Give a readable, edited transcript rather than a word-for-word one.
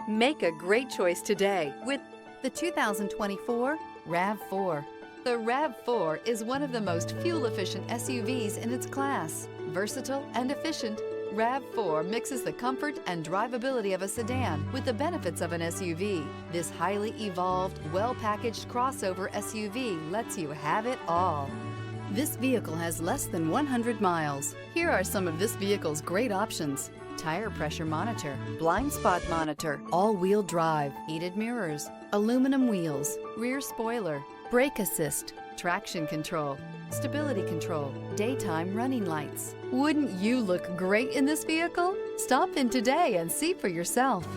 Make a great choice today with the 2024 RAV4. The RAV4 is one of the most fuel-efficient SUVs in its class. Versatile and efficient, RAV4 mixes the comfort and drivability of a sedan with the benefits of an SUV. This highly evolved, well-packaged crossover SUV lets you have it all. This vehicle has less than 100 miles. Here are some of this vehicle's great options: tire pressure monitor, blind spot monitor, all-wheel drive, heated mirrors, aluminum wheels, rear spoiler, brake assist, traction control, stability control, daytime running lights. Wouldn't you look great in this vehicle? Stop in today and see for yourself.